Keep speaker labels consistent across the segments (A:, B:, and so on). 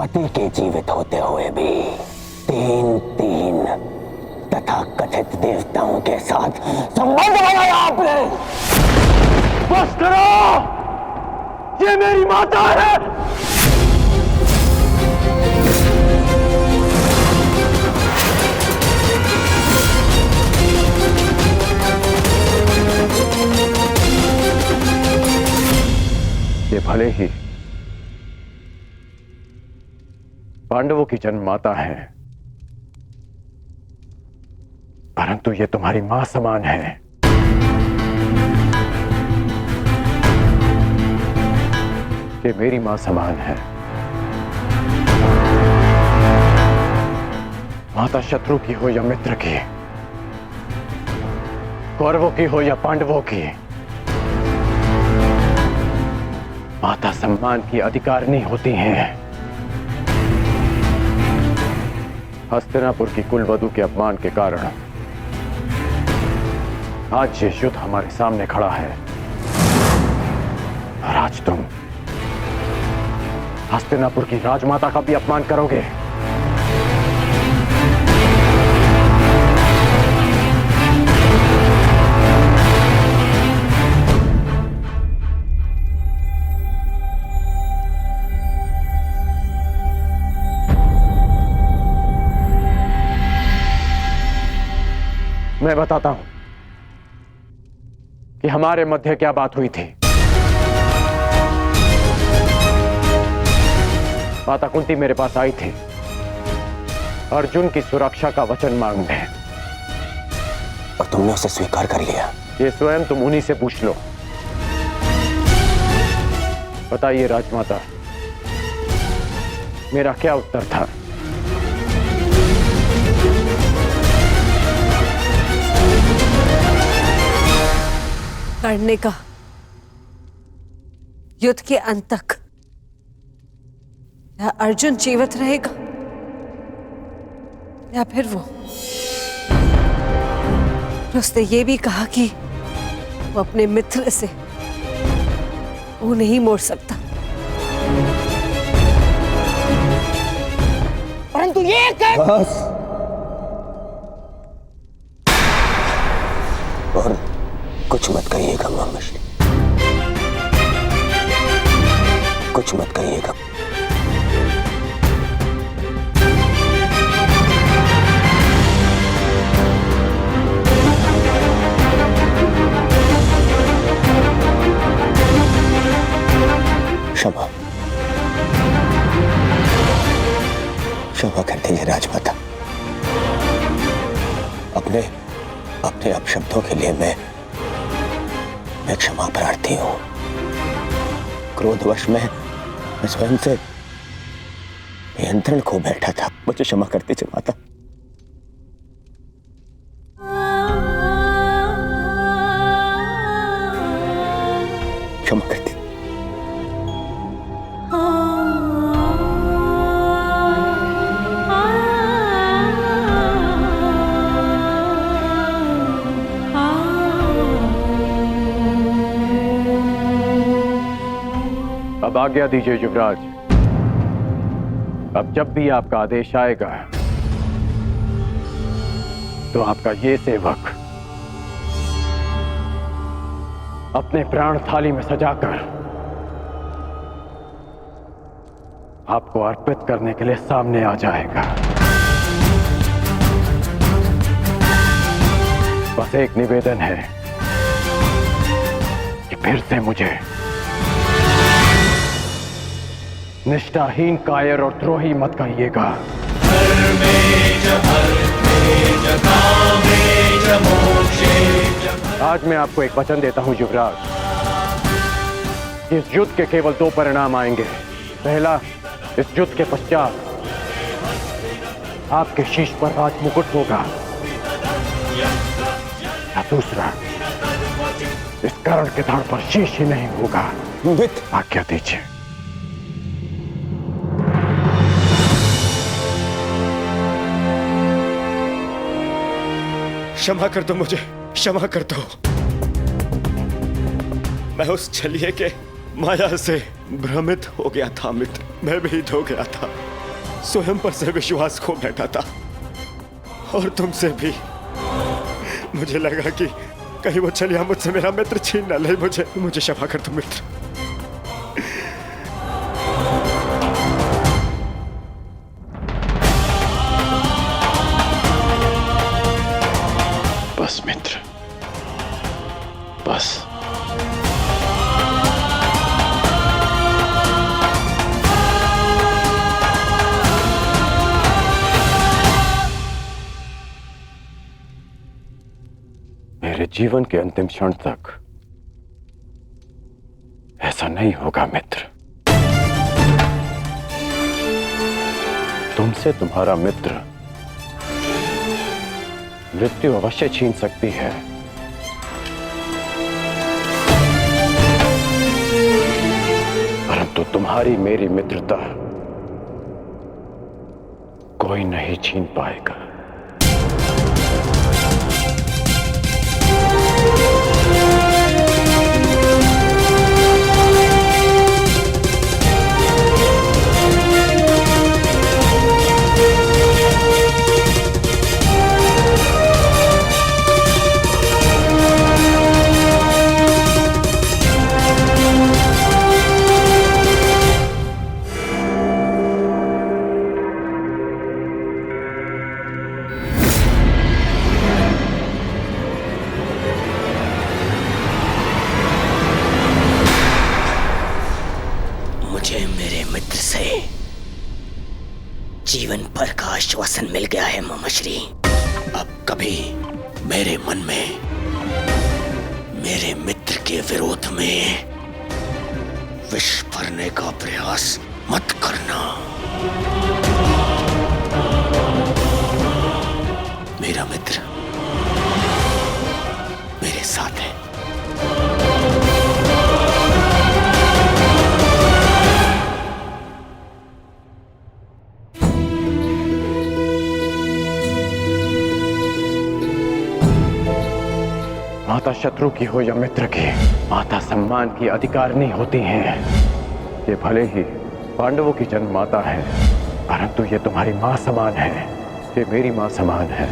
A: पति के जीवित होते हुए भी तीन तीन तथा कथित देवताओं के साथ संबंध बनाया आपने।
B: बस करो, ये मेरी माता है। ये भले ही पांडवों की जन्म माता है, परंतु ये तुम्हारी मां समान है। ये मेरी मां समान है। माता शत्रु की हो या मित्र की, कौरवों की हो या पांडवों की, माता सम्मान की अधिकारिणी होती हैं। हस्तिनापुर की कुलवधू के अपमान के कारण आज ये युद्ध हमारे सामने खड़ा है और आज तुम हस्तिनापुर की राजमाता का भी अपमान करोगे। मैं बताता हूं कि हमारे मध्य क्या बात हुई थी। माता कुंती मेरे पास आई थी अर्जुन की सुरक्षा का वचन मांगने,
A: और तुमने उसे स्वीकार कर लिया।
B: ये स्वयं तुम उन्हीं से पूछ लो। बताइए राजमाता, मेरा क्या उत्तर था?
C: लड़ने का, युद्ध के अंत तक या अर्जुन जीवित रहेगा या फिर उसने ये भी कहा कि वो अपने मित्र से वो नहीं मोड़ सकता।
A: परंतु ये बस, और कुछ मत कहिएगा मामाश्री, कुछ मत कहिएगा। क्षमा, क्षमा कर दीजिए राजमाता। अपने अपने अपशब्दों के लिए मैं क्षमा प्रार्थी हूं। क्रोधवश मैं स्वयं से नियंत्रण खो बैठा था। मुझे क्षमा कर दीजिए माता। क्षमा कर दीजिए।
B: अब आज्ञा दीजिए युवराज। अब जब भी आपका आदेश आएगा तो आपका ये सेवक अपने प्राण थाली में सजाकर आपको अर्पित करने के लिए सामने आ जाएगा। बस एक निवेदन है कि फिर से मुझे निष्ठाहीन, कायर और द्रोही मत कहिएगा। आज मैं आपको एक वचन देता हूं युवराज। इस युद्ध के केवल दो परिणाम आएंगे। पहला, इस युद्ध के पश्चात आपके शीश पर राज मुकुट होगा, या दूसरा, इस कर्ण के धड़ पर शीश ही नहीं होगा। आज्ञा दीजिए।
D: क्षमा कर दो मुझे, क्षमा कर दो। मैं उस छलिए के माया से भ्रमित हो गया था मित्र, भयभीत हो गया था, स्वयं पर से विश्वास खो बैठा था और तुमसे भी। मुझे लगा कि कहीं वो चलिया मुझसे मेरा मित्र छीन न ले। मुझे क्षमा कर दो मित्र।
B: बस मित्र, बस। मेरे जीवन के अंतिम क्षण तक ऐसा नहीं होगा मित्र। तुमसे तुम्हारा मित्र मृत्यु अवश्य छीन सकती है, परंतु तुम्हारी मेरी मित्रता कोई नहीं छीन पाएगा।
A: मुझे मेरे मित्र से जीवन भर का आश्वासन मिल गया है ममश्री। अब कभी मेरे मन में मेरे मित्र के विरोध में विष भरने का प्रयास मत करना। मेरा मित्र मेरे साथ है।
B: माता शत्रु की हो या मित्र की, माता सम्मान की अधिकारिणी होती हैं। ये भले ही पांडवों की जन्म माता है, परंतु ये तुम्हारी मां समान है, ये मेरी मां समान है।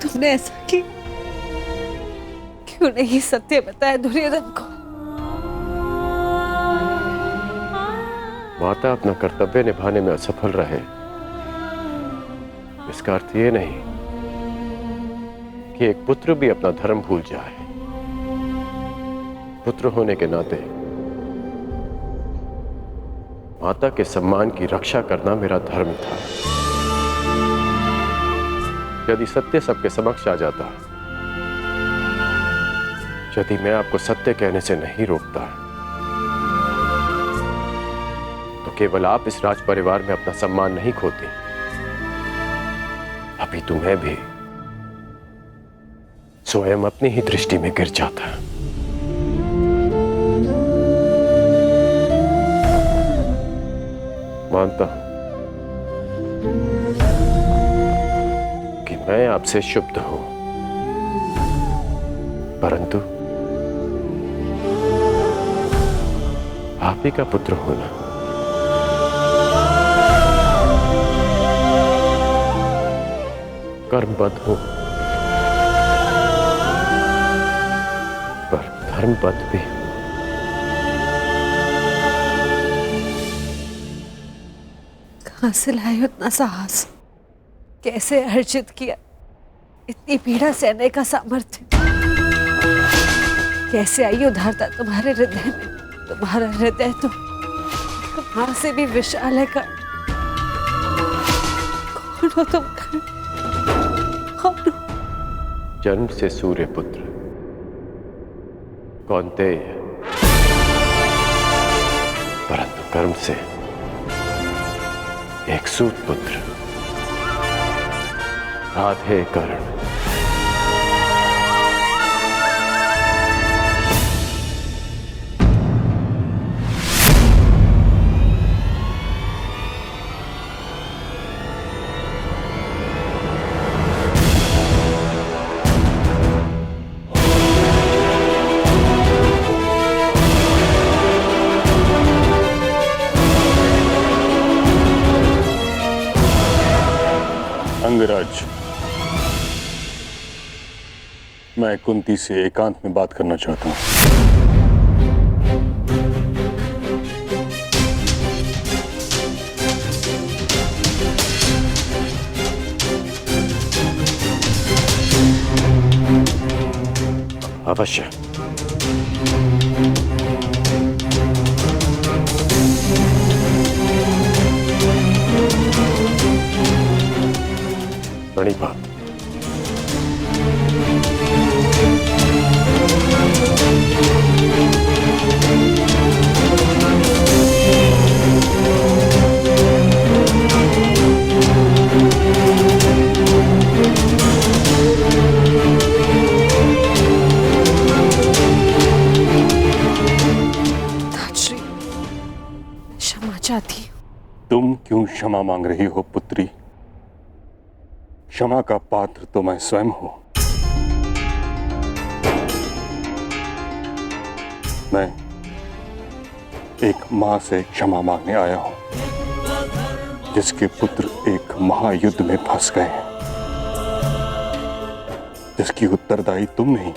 C: तुमने ऐसा क्यों नहीं सत्य बताया दुर्योधन को?
B: माता अपना कर्तव्य निभाने में असफल रहे, इसका अर्थ ये नहीं कि एक पुत्र भी अपना धर्म भूल जाए। पुत्र होने के नाते माता के सम्मान की रक्षा करना मेरा धर्म था। यदि सत्य सबके समक्ष आ जाता, यदि मैं आपको सत्य कहने से नहीं रोकता, तो केवल आप इस राज परिवार में अपना सम्मान नहीं खोती, अभी तुम्हें भी स्वयं अपनी ही दृष्टि में गिर जाता। मानता हूं कि मैं आपसे शुद्ध हूं, परंतु आप ही का पुत्र होना कर्मबद्ध हूं, पर धर्मबद्ध भी।
C: कहां से लाए उतना साहस? कैसे अर्जित किया इतनी पीड़ा सहने का सामर्थ्य? कैसे आई उदारता तुम्हारे हृदय में? तुम्हारा हृदय तो मां से भी विशाल है। कौन हो तुम? कौन हो?
B: जन्म से सूर्य पुत्र कौन्तेय, कर्म से एक सूत पुत्र राधे कर्ण।
E: अंगराज, मैं कुंती से एकांत में बात करना चाहता हूं।
B: अवश्य। मणिपाल,
C: ताजश्री, क्षमा चाहती हूँ।
E: तुम क्यों क्षमा मांग रही हो पुत्री? क्षमा का पात्र तो मैं स्वयं हूं। मैं एक मां से क्षमा मांगने आया हूं जिसके पुत्र एक महायुद्ध में फंस गए हैं, जिसकी उत्तरदायी तुम नहीं,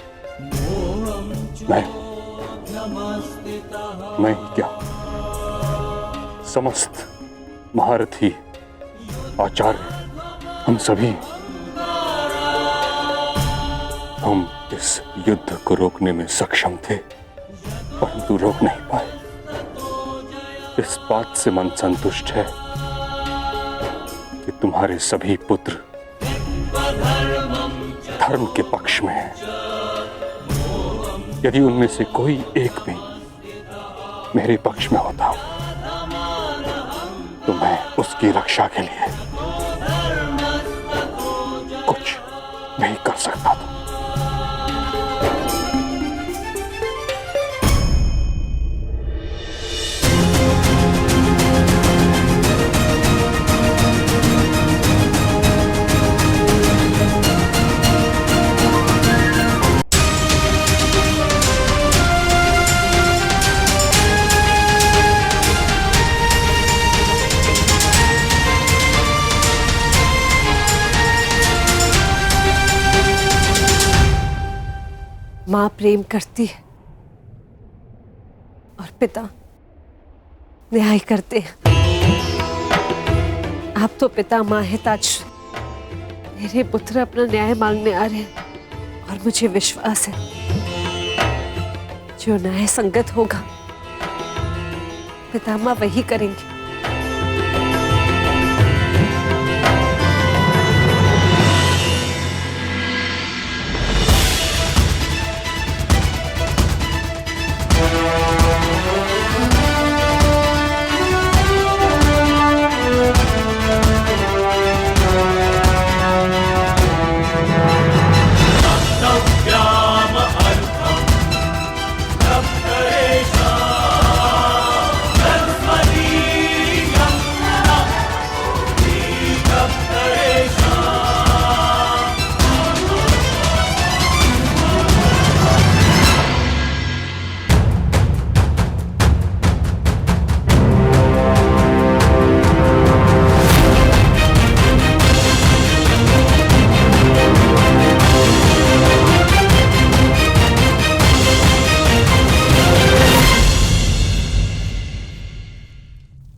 E: मैं क्या, समस्त महारथी आचार्य, हम सभी, हम इस युद्ध को रोकने में सक्षम थे, परंतु रोक नहीं पाए। इस बात से मन संतुष्ट है कि तुम्हारे सभी पुत्र धर्म के पक्ष में हैं। यदि उनमें से कोई एक भी मेरे पक्ष में होता तो मैं उसकी रक्षा के लिए कुछ नहीं कर सकता था।
C: माँ प्रेम करती है और पिता न्याय करते हैं। आप तो पिता माँ है ताजश्री। मेरे पुत्र अपना न्याय मांगने आ रहे हैं और मुझे विश्वास है जो न्याय संगत होगा पिता माँ वही करेंगे।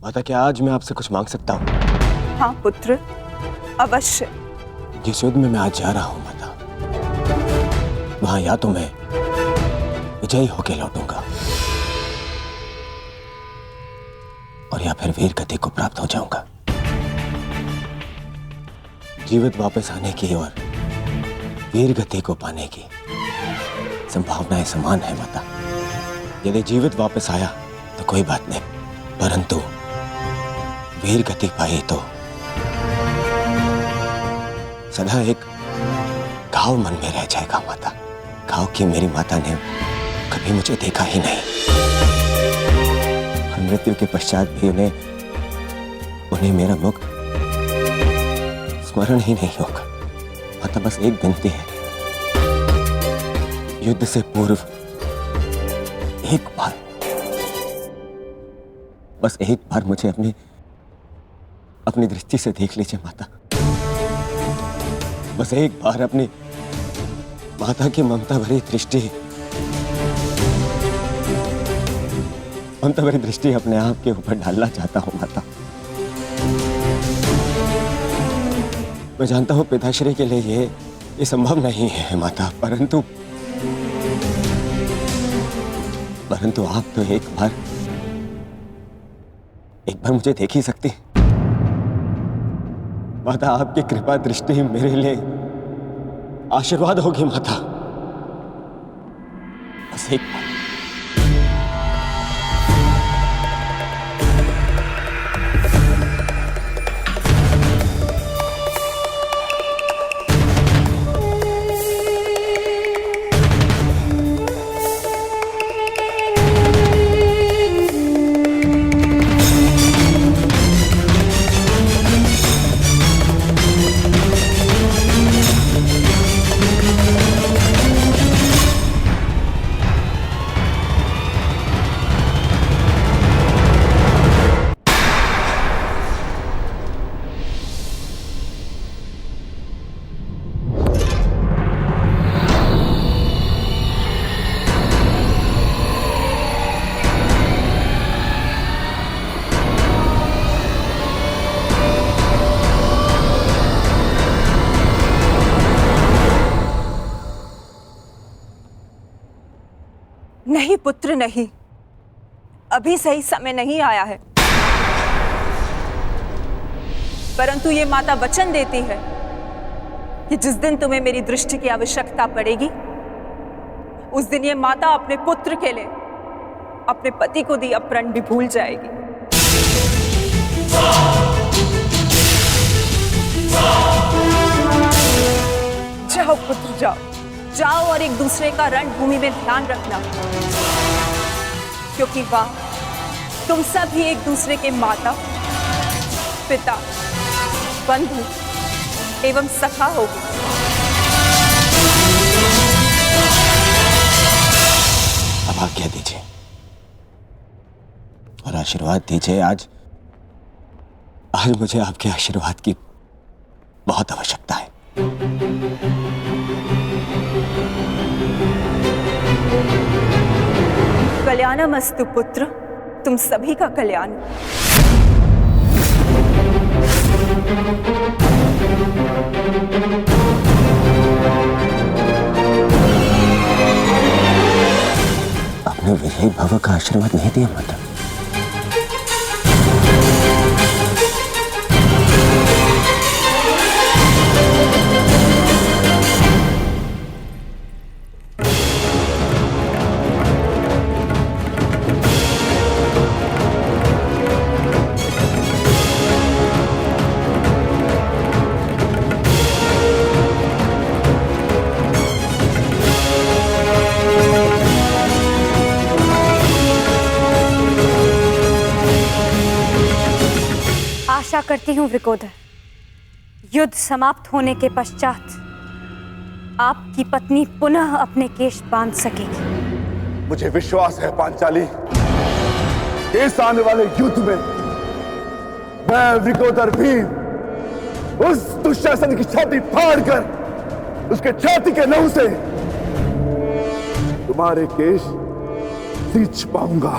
A: माता, क्या आज मैं आपसे कुछ मांग सकता हूँ?
F: हाँ पुत्र, अवश्य।
A: जिस युद्ध में मैं आज जा रहा हूँ माता, वहां या तो मैं विजयी होके लौटूंगा और या फिर वीर गति को प्राप्त हो जाऊंगा। जीवित वापस आने की और वीर गति को पाने की संभावनाएं समान है माता। यदि जीवित वापस आया तो कोई बात नहीं, परंतु वीर गति पाई तो सदा एक घाव मन में रह जाएगा माता। घाव कि मेरी माता ने कभी मुझे देखा ही नहीं और मृत्यु के पश्चात भी उन्हें मेरा मुख स्मरण ही नहीं होगा। माता बस एक विनती है, युद्ध से पूर्व एक बार, बस एक बार मुझे अपनी दृष्टि से देख लीजिए माता। बस एक बार अपनी माता की ममता भरी दृष्टि अपने आप के ऊपर डालना चाहता हूं माता। मैं जानता हूं पिताश्री के लिए ये संभव नहीं है माता, परंतु आप तो एक बार मुझे देख ही सकती माता। आपकी कृपा दृष्टि मेरे लिए आशीर्वाद होगी माता। बस एक बार।
F: नहीं पुत्र नहीं, अभी सही समय नहीं आया है। परंतु ये माता वचन देती है कि जिस दिन तुम्हें मेरी दृष्टि की आवश्यकता पड़ेगी, उस दिन ये माता अपने पुत्र के लिए अपने पति को दिया प्रण भी भूल जाएगी। जाओ पुत्र जाओ, जाओ और एक दूसरे का रणभूमि में ध्यान रखना, क्योंकि वहां तुम सब ही एक दूसरे के माता, पिता, बंधु एवं सखा होगी।
A: अब आज्ञा दीजिए और आशीर्वाद दीजिए। आज मुझे आपके आशीर्वाद की बहुत आवश्यकता है।
F: कल्याणमस्तु पुत्र, तुम सभी का कल्याण।
A: आपने विजयी भव का आशीर्वाद नहीं दिया माता।
G: आशा करती हूँ वृकोदर, युद्ध समाप्त होने के पश्चात आपकी पत्नी पुनः अपने केश बांध सकेगी।
H: मुझे विश्वास है पांचाली, इस आने वाले युद्ध में मैं वृकोदर भी उस दुशासन की छाती फाड़कर उसके छाती के लहू से तुम्हारे केश सींच पाऊंगा।